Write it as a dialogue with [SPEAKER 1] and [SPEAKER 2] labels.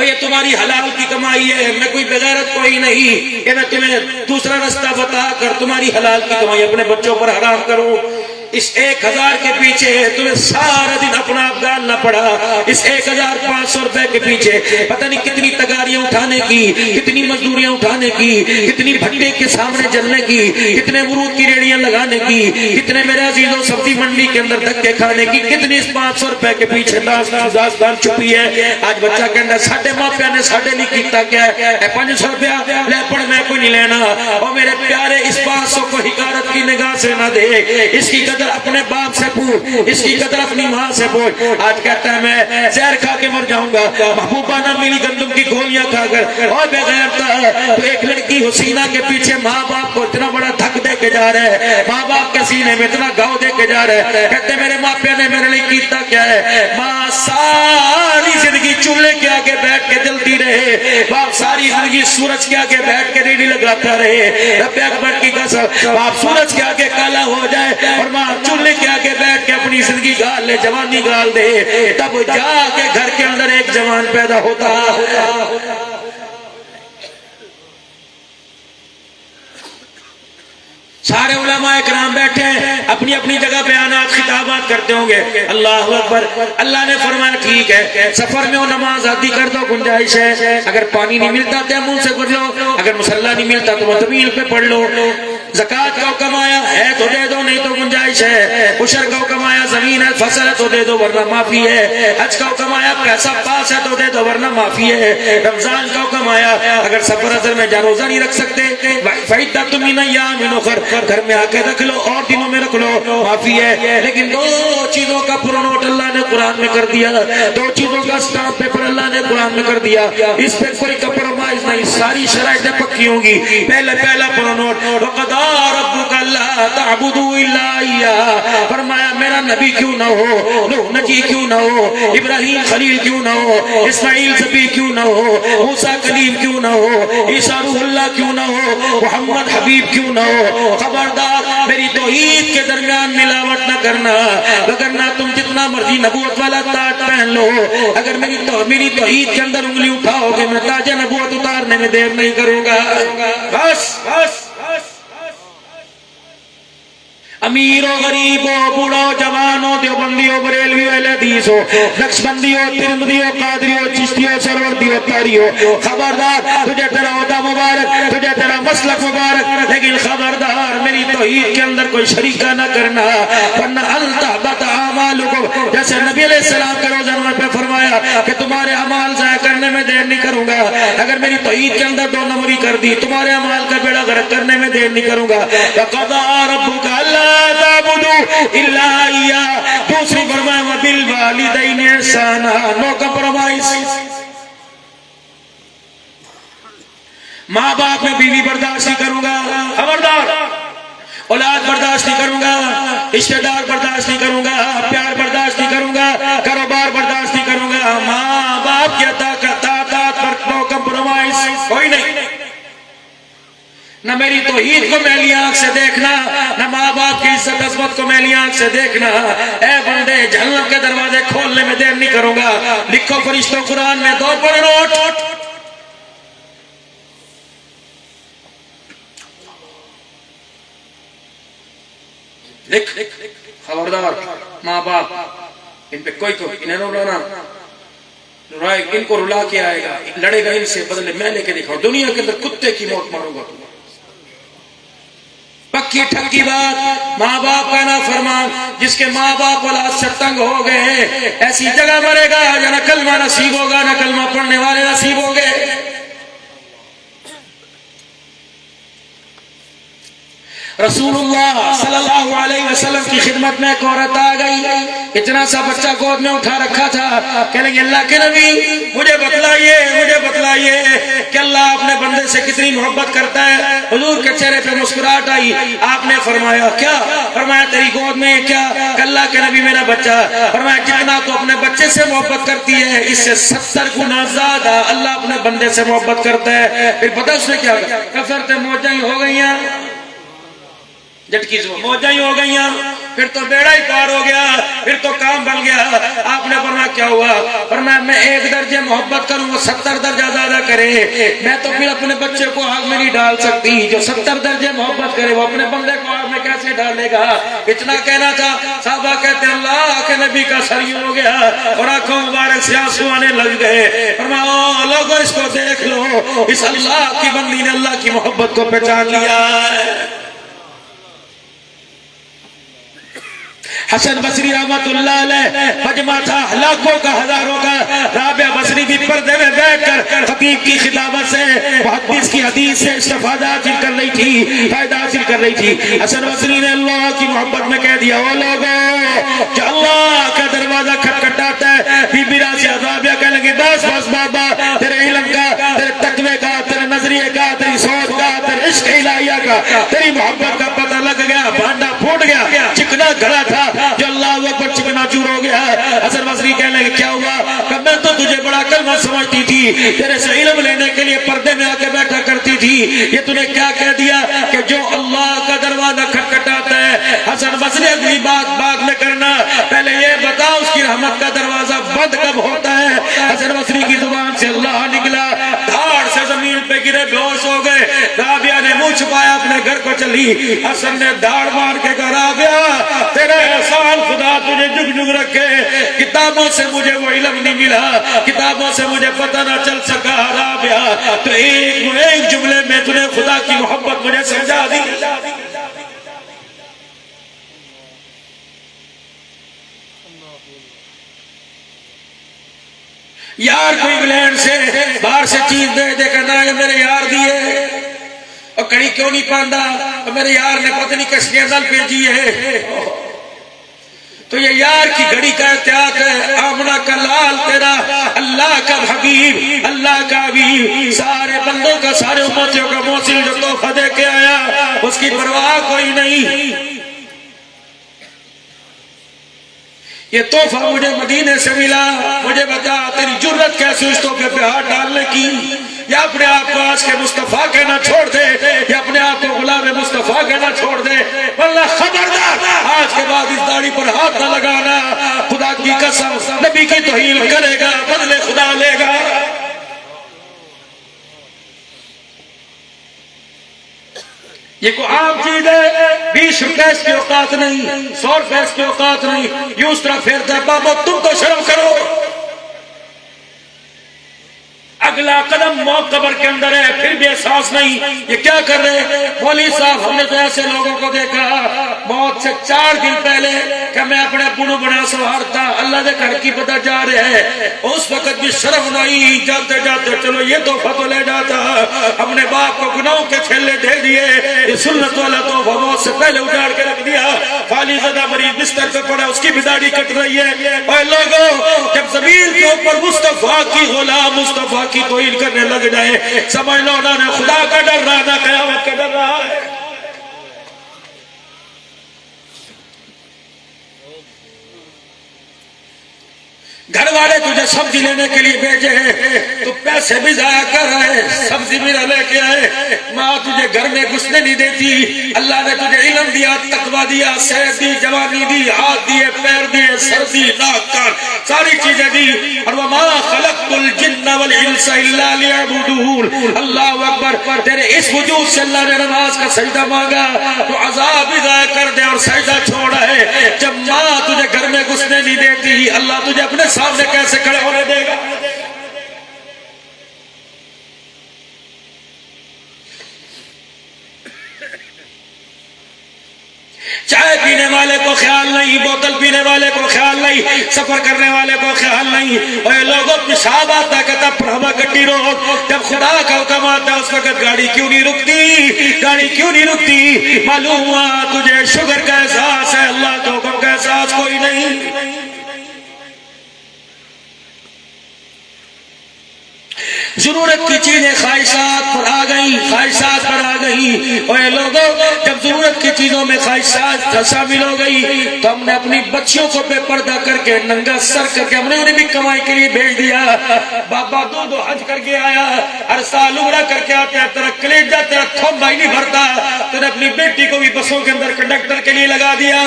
[SPEAKER 1] और ये तुम्हारी हलाल की कमाई है, मैं कोई बेगैरत कोई नहीं कि मैं तुम्हें दूसरा रास्ता बताकर तुम्हारी हलाल की कमाई अपने बच्चों पर हराम करूं। इस 1000 के पीछे तुम्हें सारा दिन अपना आप डालना पड़ा। इस 1500 रुपए के पीछे पता नहीं कितनी तगारियां उठाने की, कितनी मजदूरियां उठाने की, कितनी भट्टे के सामने जलने की, कितने अमरूद की रेड़ियां लगाने की, कितने मेरे अजीजों सब्जी मंडी के अंदर धक्के खाने की, कितनी इस 500 रुपए के पीछे दास्तान छुपी है। आज बच्चा कहता साडे मापिया ने साडे लिए किया क्या है, 500 रुपया ले पड़, मैं कोई नहीं लेना। और मेरे प्यारे इस 500 को हिकारत की निगाह से ना दे, इसकी अपने बाप से पूछ, इसकी कदर अपनी माँ से पूछ। आज कहता है मैं जहर खा के मर जाऊंगा, महबूबा ना मिली गंदम की गोलियां खाकर। और बेगैरता तो एक लड़की हुसीना के पीछे माँ बाप को इतना बड़ा धक दे के जा रहे हैं, माँ बाप के सीने में इतना घाव दे के जा रहे हैं। कहते मेरे मापिया ने मेरे लिए किया क्या है। माँ सारी जिंदगी चूल्हे के आगे बैठ के जलती रहे, बाप सारी जिंदगी सूरज के आगे बैठ के रेडी लगाता रहे। रब्बे अकबर की कसम, बाप सूरज के आगे काला हो जाए और माँ चूल्हे के आगे बैठ के अपनी जिंदगी गाल ले, जवानी गाल दे, तब जाके घर के अंदर एक जवान पैदा होता। सारे उलमा इकराम बैठे हैं, अपनी अपनी जगह बयानात खिताबात करते होंगे। अल्लाह अकबर। अल्लाह ने फरमाया ठीक है, सफर में वो नमाज आदि कर दो, गुंजाइश है। अगर पानी नहीं मिलता तयम्मुम से कर लो, अगर मुसल्ला नहीं मिलता तो तमील पे पढ़ लो। ज़कात का कमाया है तो दे दो, नहीं तो गुंजाइश है। उशर का कमाया जमीन है फसल है तो दे दो वरना माफी है। हज का कमाया पैसा पास है तो दे दो वरना माफी है। रमजान का कमाया अगर सफर अजर में रोजा नहीं रख सकते, घर में आके रख लो और दिनों में रख लो, माफी है। लेकिन दो चीजों का प्रोनोट अल्लाह ने कुरान में कर दिया, दो चीजों का स्टाम्प पेपर अल्लाह ने कुरान में कर दिया। इस पे कोई कंप्रोमाइज नहीं, सारी शराइतें पक्की होंगी। पहला प्रोनोट फरमाया मेरा नबी क्यों ना हो, नूह नजी क्यों ना हो, इब्राहिम खलील क्यों ना हो, इस्माइल नबी क्यों ना हो, मूसा कलीम क्यों ना हो, ईसा रूहुल्लाह क्यों ना हो, मोहम्मद हबीब क्यों ना हो। खबरदार मेरी तौहीद के दरमियान मिलावट न करना, वरना तुम जितना मर्जी नबूवत वाला ताज पहन लो, अगर मेरी तौहीद के अंदर उंगली उठाओगे मैं ताज नबूवत उतारने में देर नहीं करूंगा। बस बस अमीरों गरीबों बूढ़ों जवानों देवबंदियों बरेलवियों अहलदीसों नक्शबंदियों तिरमिदियों कादरियों चिश्तियों सरवर्दियों तारियों, खबरदार तुझे तेरा ओहदा मुबारक, तुझे तेरा मसलक मुबारक, लेकिन खबरदार मेरी तौहीद के अंदर कोई शरीका न करना, वरना अल्तहबत अमालुकुम। जैसे नबी अलैहिस्सलाम के रोज़ा पे फरमाया कि तुम्हारे अमाल ज़ाया करने में देर नहीं करूंगा। अगर मेरी तौहीद के अंदर दो नंबरी कर दी, तुम्हारे अमाल का बेड़ा गर्क करने में देर नहीं करूंगा। क़ज़ा रब्बुका अल्ला दूसरी फरमाया बिल वालिदैन ihsana, नो कंप्रोमाइज। माँ बाप में बीवी बर्दाश्त नहीं करूंगा, खबरदार। औलाद बर्दाश्त नहीं करूंगा, रिश्तेदार बर्दाश्त नहीं करूंगा, प्यार बर्दाश्त नहीं करूंगा, कारोबार बर्दाश्त नहीं करूंगा। माँ बाप की अताअत पर नो कंप्रोमाइज, कोई नहीं। न मेरी तौहीद को मैली आंख से देखना, न माँ बाप की इज्जत अज़मत को मैली आंख से देखना। ए बंदे जहन्नम के दरवाजे खोलने में देर नहीं करूंगा। लिखो फरिश्तों कुरान में दो प्रोनोट, लिख खबरदार माँ बाप इन पे कोई तो इन्हें रुलाना, इनको रुला के आएगा, लड़ेगा इनसे, बदले मैं लेके दिखाऊं। दुनिया के अंदर कुत्ते की मौत मारूंगा। पक्की ठक्की बात, माँ बाप का ना फरमान, जिसके माँ बाप औलाद से तंग हो गए हैं ऐसी जगह मरेगा जहाँ न कलमा नसीब होगा, न कलमा पढ़ने वाले नसीब होंगे। रसूलुल्लाह सल्लल्लाहु अलैहि वसल्लम की खिदमत में एक औरत आ गई, इतना सा बच्चा गोद में उठा रखा था। कह लगी अल्लाह के नबी मुझे बतलाइए कि अल्लाह अपने बंदे से कितनी मोहब्बत करता है। हुजूर के चेहरे पे मुस्कुराहट आई। आपने फरमाया क्या? फरमाया तेरी गोद में क्या? अल्लाह के नबी मेरा बच्चा। फरमाया जितना तो अपने बच्चे से मोहब्बत करती है इससे 70 गुना ज्यादा अल्लाह अपने बंदे से मोहब्बत करता है। फिर पता उसने क्या कहा? कसरते मौजा ही हो गई, झटकी से मौजा ही हो गई। फिर तो बेड़ा ही पार हो गया, फिर तो काम बन गया। आपने फरमाया क्या हुआ? फरमाया मैं 1 दर्जे मोहब्बत करूं वो 70 दर्जा ज्यादा करे, मैं तो फिर अपने बच्चे को आग में नहीं डाल सकती। जो 70 दर्जे मोहब्बत करे वो अपने बंदे को आग में कैसे डालेगा? इतना कहना था। साहबा कहते अल्लाह के नबी का सर यूं हो गया और आंखों मुबारक से आंसू आने लग गए। फरमाया लोगों इसको देख लो, इस अल्लाह की बंदी ने अल्लाह की मोहब्बत को पहचान लिया। हसन बसरी रहमतुल्लाह अलैह मजमा था लाखों का हजारों का। राबिया बसरी भी पर्दे में बैठकर खतीब की खिताबत से मुहद्दिस की हदीस से इस्तिफादा हासिल कर रही थी, फायदा हासिल कर रही थी। हसन बसरी ने अल्लाह की मोहब्बत में कह दिया ओ लोगों जो अल्लाह का दरवाजा खटखटाता है। बीबी राजिया राबिया कहने लगी बस बस बाबा, तेरे इल्म का, तेरे तकवे का, तेरे नजरिए का, तेरी सोच का, तेरे इश्क इलाहिया का, तेरी मोहब्बत का पता लग गया। भांडा फूट गया, चिकना घड़ा था जो अल्लाह पर चिकना चूर हो गया। हसन बसरी कहने लगे क्या हुआ? मैं तो तुझे बड़ा कलमा समझती थी, तेरे से इल्म लेने के लिए पर्दे में आके बैठा करती थी। ये तूने क्या कह दिया कि जो अल्लाह का दरवाजा खटखटाता है? हसन बसरी अगली बात बाद में करना, पहले ये बता उसकी रहमत का दरवाजा बंद कब होता है? हसन बसरी की जुबान से अल्लाह निकला, धाड़ से जमीन पे गिरे, बेहोश हो गए। राबिया ने मुंह छुपाया, अपने घर को चली। हसन ने धाड़ मार के कहा राबिया तेरे एहसान खुदा तुझे जुग जुग रखे, किताबों से मुझे वो इल्म नहीं मिला, किताबों से मुझे पता ना चल सका। राबिया तो एक जुमले में तूने खुदा की मोहब्बत मुझे समझा दी। यार को इंग्लैंड से बाहर से चीज दे करना है, मेरे यार दिए और कड़ी क्यों नहीं पांदा, मेरे यार ने पता नहीं किस नल भेजी है। तो ये यार की घड़ी का एहतियात है। आमना का लाल तेरा अल्लाह का हबीब, अल्लाह का हबीब, सारे बंदों का, सारे उम्मतियों का मौसिल जो तोहफा दे के आया उसकी परवाह कोई नहीं। ये तोहफा मुझे मदीने से मिला, मुझे बता तेरी जुर्रत कैसे उस तोहफे पे हाथ डालने की? या अपने आप को आज के मुस्तफा कहना छोड़ दे, या अपने आप को गुलाम मुस्तफा कहना छोड़ दे, वरना खबरदार आज के बाद इस दाढ़ी पर हाथ न लगाना। खुदा की कसम नबी की तौहीन करेगा बदले खुदा लेगा। ये को आम चीज है, 20 रुपए की औकात नहीं, 100 रुपए की औकात नहीं। ये उस तरह फेरता है बाबा तुम तो शर्म करो। अगला कदम मौत कब्र के अंदर है, फिर भी एहसास नहीं। ये क्या कर रहे हैं मौलवी साहब? हमने तो ऐसे लोगों को देखा मौत से 4 दिन पहले कि मैं अपने पुनः बना सवारता अल्लाह के घर की पता जा रहे हैं, उस वक्त भी शर्म नहीं, जाते जाते चलो ये तोहफा तो ले जाता। अपने बाप को गुनाहों के छेले दे दिए, ये सुन्नत वाला तोहफा मौत से पहले उजाड़ के रख दिया। फाली ज़दा मरीज बिस्तर पे पड़ा, उसकी भी दाढ़ी कट रही है। और लोगों जब जमीन के ऊपर मुस्तफा की गुलाम मुस्तफा की तौहीन करने लग जाए, समझ लो ना खुदा का डर रहा ना क़यामत का डर रहा है। घर वाले तुझे सब्जी लेने के लिए भेजे हैं, तो पैसे भी जाया कर रहे, सब्जी भी लेके आए। माँ तुझे घर में घुसने नहीं देती। अल्लाह ने तुझे इल्म दिया, तकवा दिया, सेहत दी, जवानी दी, हाथ दिए, पैर दिए, सर दी, नाक कान सारी चीजें दी। और वमा खलक़तुल जिन्न वल इंसा इल्ला लियअबुदून। अल्लाहु अकबर। तेरे इस वजूद से अल्लाह ने नमाज का सजदा मांगा तो अजाब भी जाया कर दे और सजदा छोड़ा है। जब माँ तुझे घर में घुसने नहीं देती, अल्लाह तुझे अपने सामने कैसे खड़े होने देगा? चाय पीने वाले को ख्याल नहीं, बोतल पीने वाले को ख्याल नहीं, सफर करने वाले को ख्याल नहीं। और लोगों पेशाब आता कहता प्रभा गड्डी रोक। जब खुदा का हुक्म आता उस वक्त गाड़ी क्यों नहीं रुकती? गाड़ी क्यों नहीं रुकती? मालूम हुआ तुझे शुगर का एहसास है, अल्लाह के हुक्म का एहसास कोई नहीं। जरूरत की चीजें ख्वाहिशात पर आ गई, ख्वाहिशात पर आ गई। और लोगों जब जरूरत की चीजों में ख्वाहिशात शामिल हो गई तो हमने अपनी बच्चियों को बेपर्दा करके नंगा सर करके हमने उन्हें भी कमाई के लिए भेज दिया। बाबा दो हज करके आया, हर साल उम्रा करके आता है, तेरा कलेजा तेरा थोम भाई नहीं भरता। तेरे अपनी बेटी को भी बसों के अंदर कंडक्टर के लिए लगा दिया।